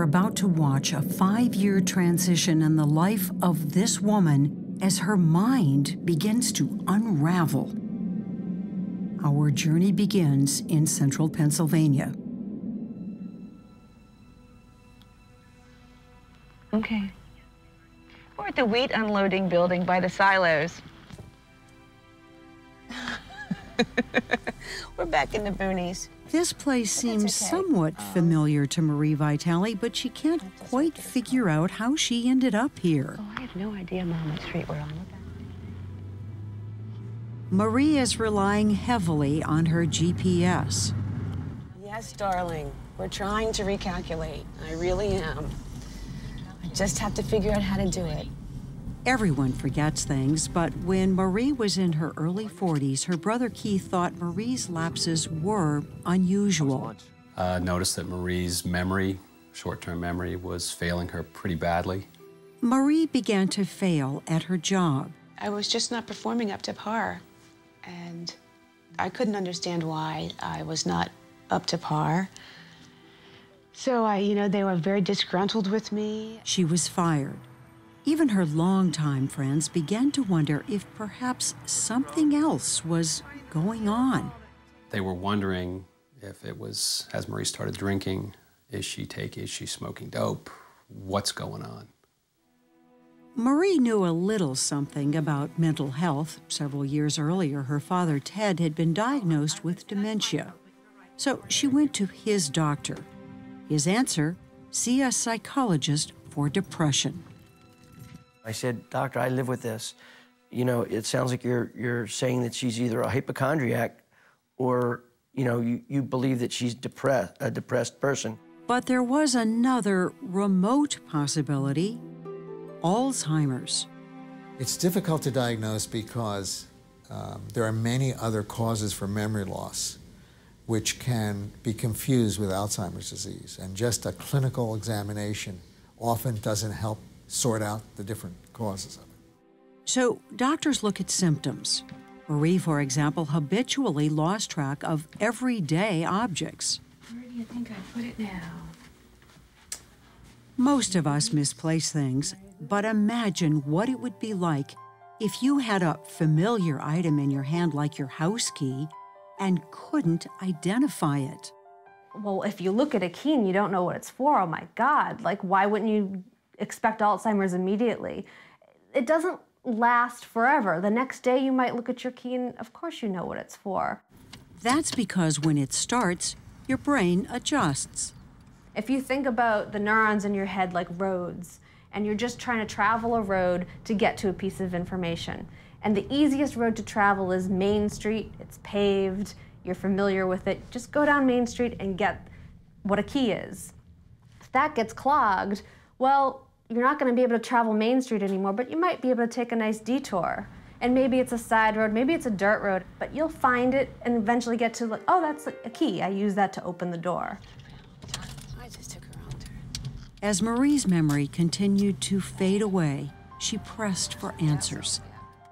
We're about to watch a 5-year transition in the life of this woman as her mind begins to unravel. Our journey begins in central Pennsylvania. Okay. We're at the wheat unloading building by the silos. We're back in the boonies. This place seems somewhat familiar to Marie Vitale, but she can't quite figure out how she ended up here. Oh, I have no idea, Mom, what street we're on. Marie is relying heavily on her GPS. Yes, darling. We're trying to recalculate. I really am. I just have to figure out how to do it. Everyone forgets things, but when Marie was in her early 40s, her brother Keith thought Marie's lapses were unusual. Noticed that Marie's memory, short-term memory, was failing her pretty badly. Marie began to fail at her job. I was just not performing up to par, and I couldn't understand why I was not up to par. So they were very disgruntled with me. She was fired. Even her longtime friends began to wonder if perhaps something else was going on. They were wondering if it was, as Marie started drinking, is she smoking dope? What's going on? Marie knew a little something about mental health. Several years earlier, her father, Ted, had been diagnosed with dementia. So she went to his doctor. His answer, see a psychologist for depression. I said, Doctor, I live with this. It sounds like you're saying that she's either a hypochondriac or, you believe that she's a depressed person. But there was another remote possibility, Alzheimer's. It's difficult to diagnose because there are many other causes for memory loss which can be confused with Alzheimer's disease, and just a clinical examination often doesn't help sort out the different causes of it. So doctors look at symptoms. Marie, for example, habitually lost track of everyday objects. Where do you think I put it now? Most of us misplace things, but imagine what it would be like if you had a familiar item in your hand like your house key and couldn't identify it. Well, if you look at a key and you don't know what it's for, oh my God, why wouldn't you expect Alzheimer's immediately? It doesn't last forever. The next day you might look at your key and of course you know what it's for. That's because when it starts, your brain adjusts. If you think about the neurons in your head like roads, and you're just trying to travel a road to get to a piece of information, and the easiest road to travel is Main Street, it's paved, you're familiar with it, just go down Main Street and get what a key is. If that gets clogged, well, you're not going to be able to travel Main Street anymore, but you might be able to take a nice detour. And maybe it's a side road, maybe it's a dirt road, but you'll find it and eventually get to, oh, that's a key. I use that to open the door. I just took her on turn. As Marie's memory continued to fade away, she pressed for answers.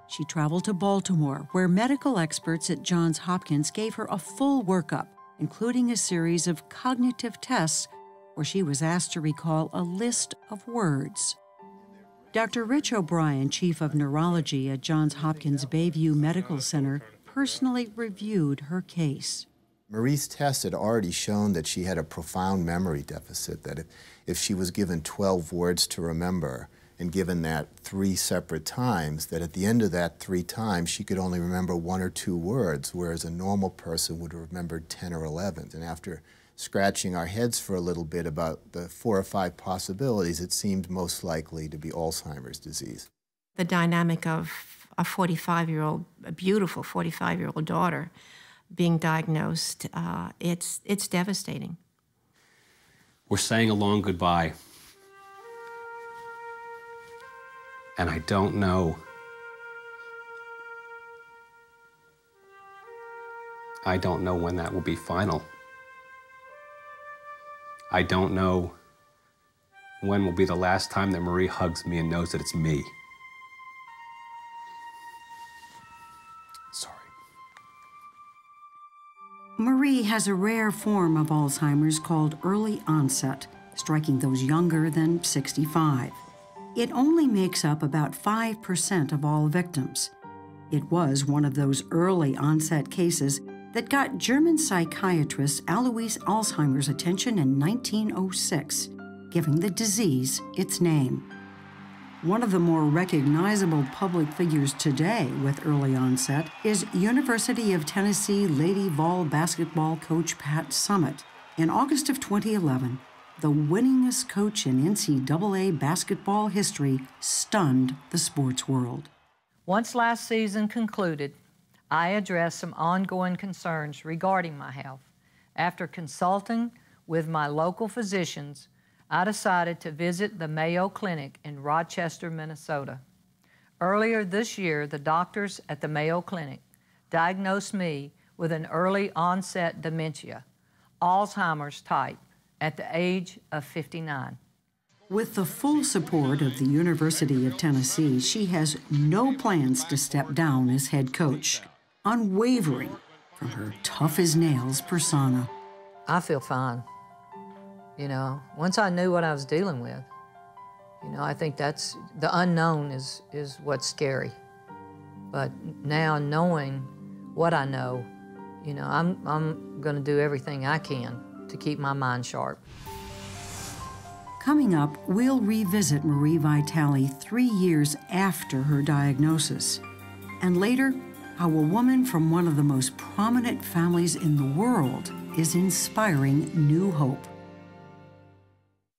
She traveled to Baltimore, where medical experts at Johns Hopkins gave her a full workup, including a series of cognitive tests where she was asked to recall a list of words. Dr. Rich O'Brien, chief of neurology at Johns Hopkins Bayview Medical Center, personally reviewed her case. Marie's test had already shown that she had a profound memory deficit, that if she was given 12 words to remember and given that 3 separate times, that at the end of that 3 times she could only remember 1 or 2 words, whereas a normal person would have remembered 10 or 11. And after scratching our heads for a little bit about the 4 or 5 possibilities, it seemed most likely to be Alzheimer's disease. The dynamic of a 45-year-old, a beautiful 45-year-old daughter being diagnosed, it's devastating. We're saying a long goodbye. And I don't know. I don't know when that will be final. I don't know when will be the last time that Marie hugs me and knows that it's me. Sorry. Marie has a rare form of Alzheimer's called early onset. striking those younger than 65. It only makes up about 5% of all victims. It was one of those early onset cases that got German psychiatrist Alois Alzheimer's attention in 1906, giving the disease its name. One of the more recognizable public figures today with early onset is University of Tennessee Lady Vol basketball coach Pat Summitt. In August of 2011, the winningest coach in NCAA basketball history stunned the sports world. Once last season concluded, I addressed some ongoing concerns regarding my health. After consulting with my local physicians, I decided to visit the Mayo Clinic in Rochester, Minnesota. Earlier this year, the doctors at the Mayo Clinic diagnosed me with an early onset dementia, Alzheimer's type, at the age of 59. With the full support of the University of Tennessee, she has no plans to step down as head coach, unwavering from her tough-as-nails persona. I feel fine. You know, once I knew what I was dealing with, you know, I think that's, the unknown is what's scary. But now knowing what I know, you know, I'm gonna do everything I can to keep my mind sharp. Coming up, we'll revisit Marie Vitale 3 years after her diagnosis. And later, how a woman from one of the most prominent families in the world is inspiring new hope.